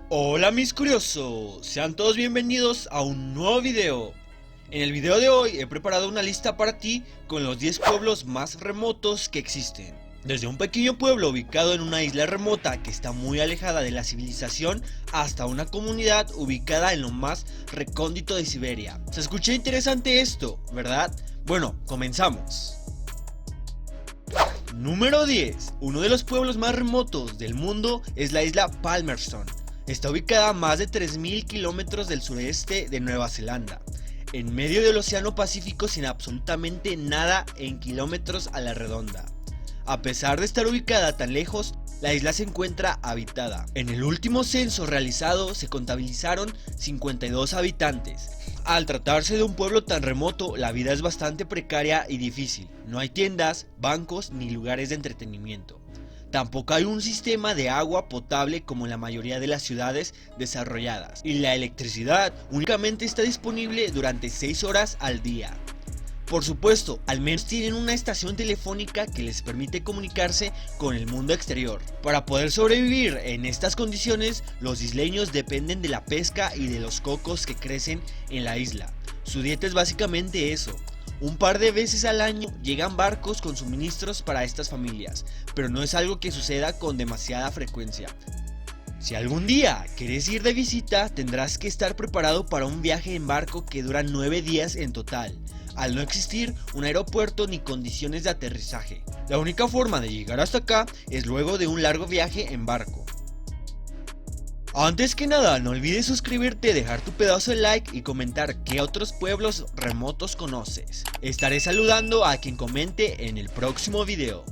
Hola mis curiosos, sean todos bienvenidos a un nuevo video. En el video de hoy he preparado una lista para ti con los 10 pueblos más remotos que existen. Desde un pequeño pueblo ubicado en una isla remota que está muy alejada de la civilización hasta una comunidad ubicada en lo más recóndito de Siberia. Se escucha interesante esto, ¿verdad? Bueno, comenzamos. Número 10. Uno de los pueblos más remotos del mundo es la isla Palmerston. Está ubicada a más de 3000 kilómetros del sureste de Nueva Zelanda, en medio del Océano Pacífico sin absolutamente nada en kilómetros a la redonda. A pesar de estar ubicada tan lejos, la isla se encuentra habitada. En el último censo realizado se contabilizaron 52 habitantes. Al tratarse de un pueblo tan remoto, la vida es bastante precaria y difícil. No hay tiendas, bancos ni lugares de entretenimiento. Tampoco hay un sistema de agua potable como en la mayoría de las ciudades desarrolladas, y la electricidad únicamente está disponible durante 6 horas al día. Por supuesto, al menos tienen una estación telefónica que les permite comunicarse con el mundo exterior. Para poder sobrevivir en estas condiciones, los isleños dependen de la pesca y de los cocos que crecen en la isla. Su dieta es básicamente eso. Un par de veces al año llegan barcos con suministros para estas familias, pero no es algo que suceda con demasiada frecuencia. Si algún día quieres ir de visita, tendrás que estar preparado para un viaje en barco que dura 9 días en total, al no existir un aeropuerto ni condiciones de aterrizaje. La única forma de llegar hasta acá es luego de un largo viaje en barco. Antes que nada, no olvides suscribirte, dejar tu pedazo de like y comentar qué otros pueblos remotos conoces. Estaré saludando a quien comente en el próximo video.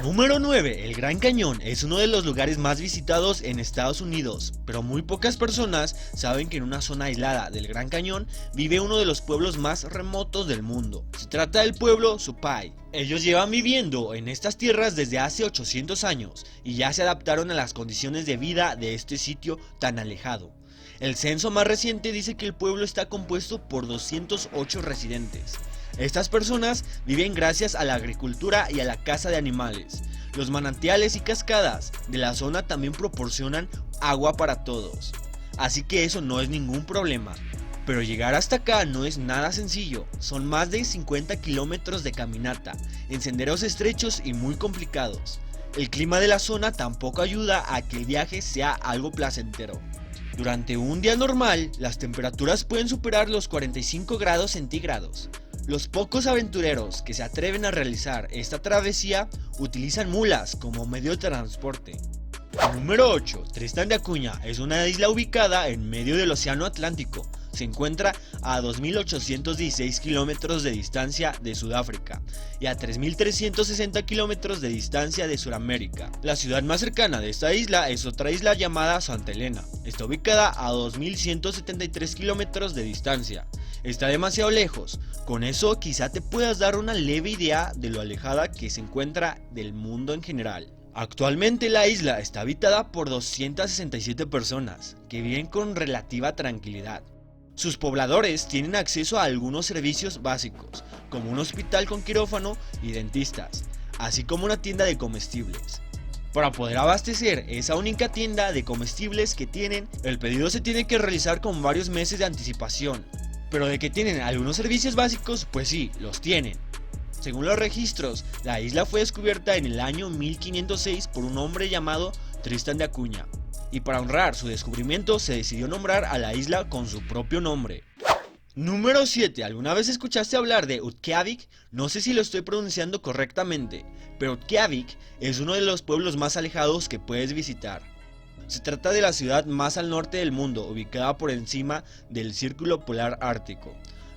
Número 9. El Gran Cañón es uno de los lugares más visitados en Estados Unidos, pero muy pocas personas saben que en una zona aislada del Gran Cañón vive uno de los pueblos más remotos del mundo. Se trata del pueblo Supai. Ellos llevan viviendo en estas tierras desde hace 800 años y ya se adaptaron a las condiciones de vida de este sitio tan alejado. El censo más reciente dice que el pueblo está compuesto por 208 residentes. Estas personas viven gracias a la agricultura y a la caza de animales. Los manantiales y cascadas de la zona también proporcionan agua para todos, así que eso no es ningún problema. Pero llegar hasta acá no es nada sencillo, son más de 50 kilómetros de caminata, en senderos estrechos y muy complicados. El clima de la zona tampoco ayuda a que el viaje sea algo placentero. Durante un día normal, las temperaturas pueden superar los 45 grados centígrados. Los pocos aventureros que se atreven a realizar esta travesía utilizan mulas como medio de transporte. Número 8. Tristan de Acuña es una isla ubicada en medio del Océano Atlántico. Se encuentra a 2816 kilómetros de distancia de Sudáfrica y a 3360 kilómetros de distancia de Sudamérica. La ciudad más cercana de esta isla es otra isla llamada Santa Elena. Está ubicada a 2173 kilómetros de distancia. Está demasiado lejos. Con eso quizá te puedas dar una leve idea de lo alejada que se encuentra del mundo en general. Actualmente la isla está habitada por 267 personas que viven con relativa tranquilidad. Sus pobladores tienen acceso a algunos servicios básicos, como un hospital con quirófano y dentistas, así como una tienda de comestibles. Para poder abastecer esa única tienda de comestibles que tienen, el pedido se tiene que realizar con varios meses de anticipación. Pero de que tienen algunos servicios básicos, pues sí, los tienen. Según los registros, la isla fue descubierta en el año 1506 por un hombre llamado Tristan de Acuña, y para honrar su descubrimiento se decidió nombrar a la isla con su propio nombre. Número 7. ¿Alguna vez escuchaste hablar de Utqiagvik? No sé si lo estoy pronunciando correctamente, pero Utqiagvik es uno de los pueblos más alejados que puedes visitar. Se trata de la ciudad más al norte del mundo, ubicada por encima del Círculo Polar Ártico.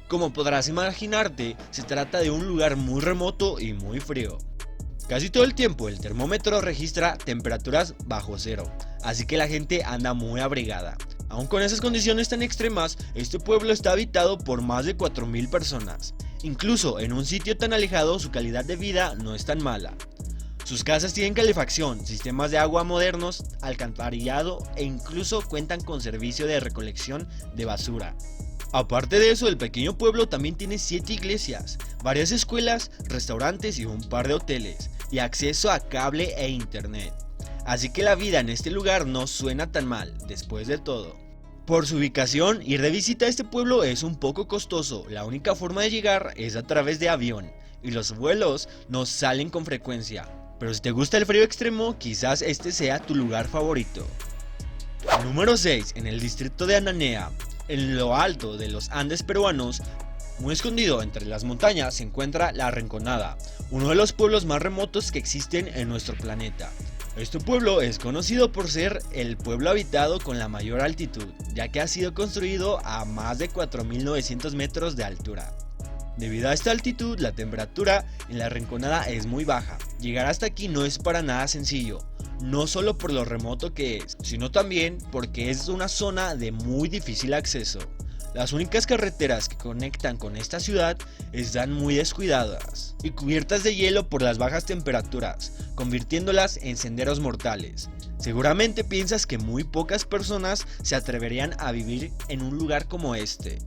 Como podrás imaginarte, se trata de un lugar muy remoto y muy frío. Casi todo el tiempo el termómetro registra temperaturas bajo cero, así que la gente anda muy abrigada. Aun con esas condiciones tan extremas, este pueblo está habitado por más de 4000 personas. Incluso en un sitio tan alejado, su calidad de vida no es tan mala. Sus casas tienen calefacción, sistemas de agua modernos, alcantarillado e incluso cuentan con servicio de recolección de basura. Aparte de eso, el pequeño pueblo también tiene 7 iglesias, varias escuelas, restaurantes y un par de hoteles, y acceso a cable e internet. así que la vida en este lugar no suena tan mal, después de todo. Por su ubicación, ir de visita a este pueblo es un poco costoso, la única forma de llegar es a través de avión, y los vuelos no salen con frecuencia. Pero si te gusta el frío extremo, quizás este sea tu lugar favorito. Número 6. En el distrito de Ananea, en lo alto de los Andes peruanos, muy escondido entre las montañas, se encuentra La Rinconada, uno de los pueblos más remotos que existen en nuestro planeta. Este pueblo es conocido por ser el pueblo habitado con la mayor altitud, ya que ha sido construido a más de 4.900 metros de altura. Debido a esta altitud, la temperatura en La Rinconada es muy baja. Llegar hasta aquí no es para nada sencillo, no solo por lo remoto que es, sino también porque es una zona de muy difícil acceso. Las únicas carreteras que conectan con esta ciudad están muy descuidadas y cubiertas de hielo por las bajas temperaturas, convirtiéndolas en senderos mortales. Seguramente piensas que muy pocas personas se atreverían a vivir en un lugar como este,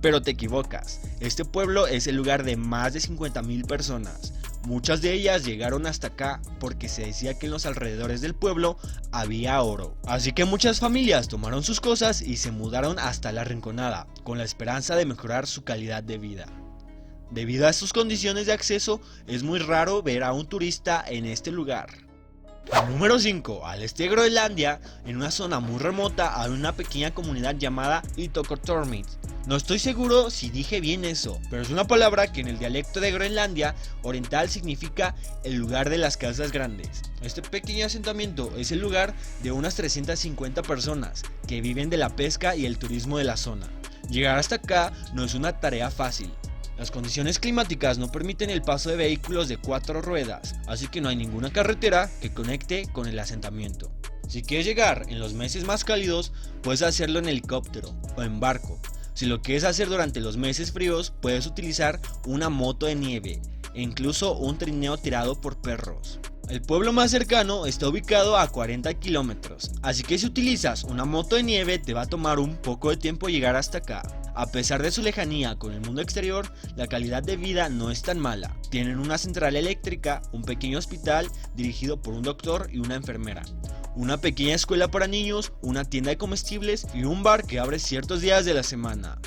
pero te equivocas. Este pueblo es el lugar de más de 50.000 personas. Muchas de ellas llegaron hasta acá porque se decía que en los alrededores del pueblo había oro. Así que muchas familias tomaron sus cosas y se mudaron hasta La Rinconada, con la esperanza de mejorar su calidad de vida. Debido a sus condiciones de acceso, es muy raro ver a un turista en este lugar. Número 5. Al este de Groenlandia, en una zona muy remota, hay una pequeña comunidad llamada Ittoqqortoormiit. No estoy seguro si dije bien eso, pero es una palabra que en el dialecto de Groenlandia oriental significa el lugar de las casas grandes. Este pequeño asentamiento es el lugar de unas 350 personas que viven de la pesca y el turismo de la zona. Llegar hasta acá no es una tarea fácil. Las condiciones climáticas no permiten el paso de vehículos de 4 ruedas, así que no hay ninguna carretera que conecte con el asentamiento. Si quieres llegar en los meses más cálidos, puedes hacerlo en helicóptero o en barco. Si lo quieres hacer durante los meses fríos, puedes utilizar una moto de nieve e incluso un trineo tirado por perros. El pueblo más cercano está ubicado a 40 kilómetros, así que si utilizas una moto de nieve te va a tomar un poco de tiempo llegar hasta acá. A pesar de su lejanía con el mundo exterior, la calidad de vida no es tan mala. Tienen una central eléctrica, un pequeño hospital dirigido por un doctor y una enfermera, una pequeña escuela para niños, una tienda de comestibles y un bar que abre ciertos días de la semana.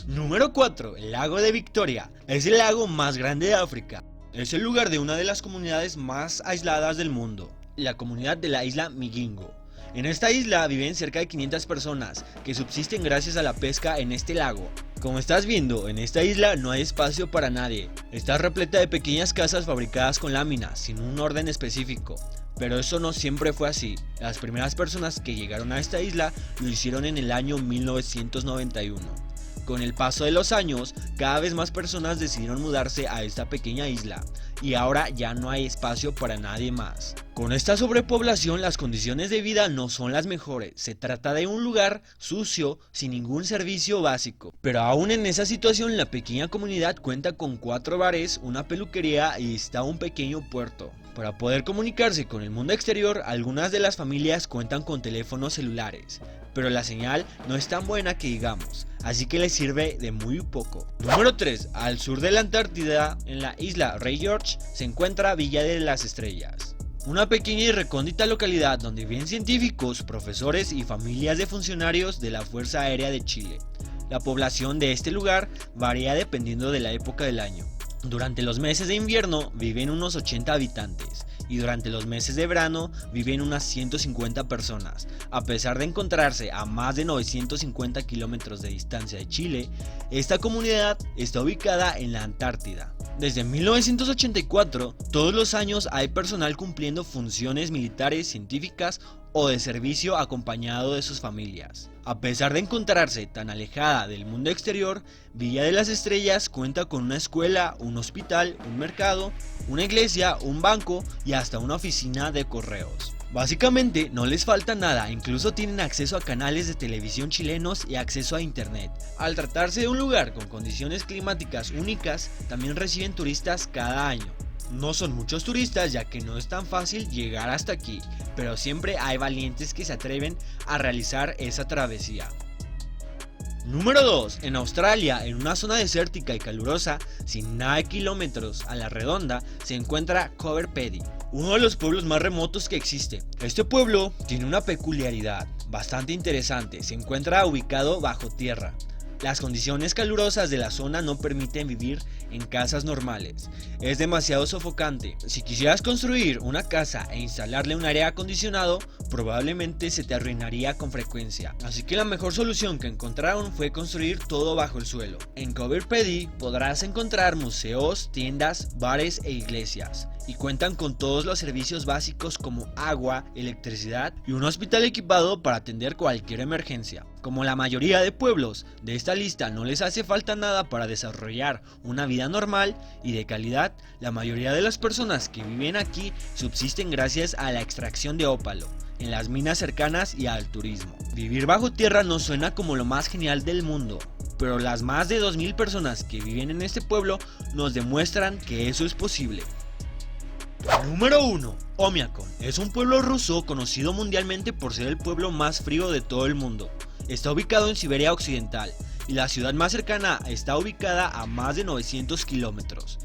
Número 4. El lago de Victoria. Es el lago más grande de África. Es el lugar de una de las comunidades más aisladas del mundo, la comunidad de la isla Migingo. En esta isla viven cerca de 500 personas que subsisten gracias a la pesca en este lago. Como estás viendo, en esta isla no hay espacio para nadie. Está repleta de pequeñas casas fabricadas con láminas, sin un orden específico. Pero eso no siempre fue así. Las primeras personas que llegaron a esta isla lo hicieron en el año 1991. Con el paso de los años, cada vez más personas decidieron mudarse a esta pequeña isla y ahora ya no hay espacio para nadie más. Con esta sobrepoblación, las condiciones de vida no son las mejores. Se trata de un lugar sucio, sin ningún servicio básico. Pero aún en esa situación, la pequeña comunidad cuenta con 4 bares, una peluquería y está un pequeño puerto. Para poder comunicarse con el mundo exterior, algunas de las familias cuentan con teléfonos celulares, pero la señal no es tan buena que digamos, así que les sirve de muy poco. Número 3. Al sur de la Antártida, en la isla Rey George, se encuentra Villa de las Estrellas, una pequeña y recóndita localidad donde viven científicos, profesores y familias de funcionarios de la Fuerza Aérea de Chile. La población de este lugar varía dependiendo de la época del año. Durante los meses de invierno viven unos 80 habitantes y durante los meses de verano viven unas 150 personas. A pesar de encontrarse a más de 950 kilómetros de distancia de Chile, esta comunidad está ubicada en la Antártida. Desde 1984, todos los años hay personal cumpliendo funciones militares, científicas o de servicio acompañado de sus familias. A pesar de encontrarse tan alejada del mundo exterior, Villa de las Estrellas cuenta con una escuela, un hospital, un mercado, una iglesia, un banco y hasta una oficina de correos. Básicamente no les falta nada, incluso tienen acceso a canales de televisión chilenos y acceso a internet. Al tratarse de un lugar con condiciones climáticas únicas, también reciben turistas cada año. No son muchos turistas ya que no es tan fácil llegar hasta aquí, pero siempre hay valientes que se atreven a realizar esa travesía. Número 2. En Australia, en una zona desértica y calurosa, sin nada de kilómetros a la redonda, se encuentra Cover Pedy, Uno de los pueblos más remotos que existe. Este pueblo tiene una peculiaridad bastante interesante, se encuentra ubicado bajo tierra. Las condiciones calurosas de la zona no permiten vivir en casas normales, es demasiado sofocante. Si quisieras construir una casa e instalarle un aire acondicionado, probablemente se te arruinaría con frecuencia. Así que la mejor solución que encontraron fue construir todo bajo el suelo. En Coober Pedy podrás encontrar museos, tiendas, bares e iglesias, y cuentan con todos los servicios básicos como agua, electricidad y un hospital equipado para atender cualquier emergencia. Como la mayoría de pueblos de esta lista no les hace falta nada para desarrollar una vida normal y de calidad, la mayoría de las personas que viven aquí subsisten gracias a la extracción de ópalo en las minas cercanas y al turismo. Vivir bajo tierra no suena como lo más genial del mundo, pero las más de 2000 personas que viven en este pueblo nos demuestran que eso es posible. Número 1. Omiakon es un pueblo ruso conocido mundialmente por ser el pueblo más frío de todo el mundo. Está ubicado en Siberia Occidental y la ciudad más cercana está ubicada a más de 900 kilómetros.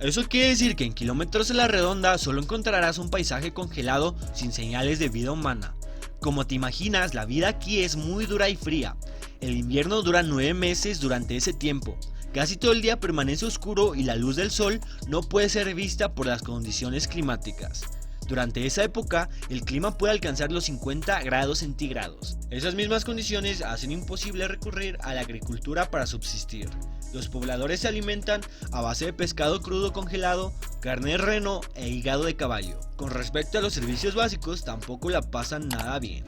Eso quiere decir que en kilómetros a la redonda solo encontrarás un paisaje congelado sin señales de vida humana. Como te imaginas, la vida aquí es muy dura y fría. El invierno dura 9 meses durante ese tiempo. Casi todo el día permanece oscuro y la luz del sol no puede ser vista por las condiciones climáticas. Durante esa época, el clima puede alcanzar los 50 grados centígrados. Esas mismas condiciones hacen imposible recurrir a la agricultura para subsistir. Los pobladores se alimentan a base de pescado crudo congelado, carne de reno e hígado de caballo. Con respecto a los servicios básicos, tampoco la pasan nada bien.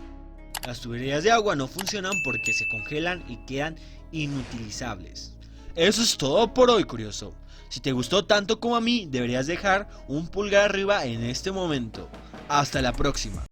Las tuberías de agua no funcionan porque se congelan y quedan inutilizables. Eso es todo por hoy, curioso. Si te gustó tanto como a mí, deberías dejar un pulgar arriba en este momento. Hasta la próxima.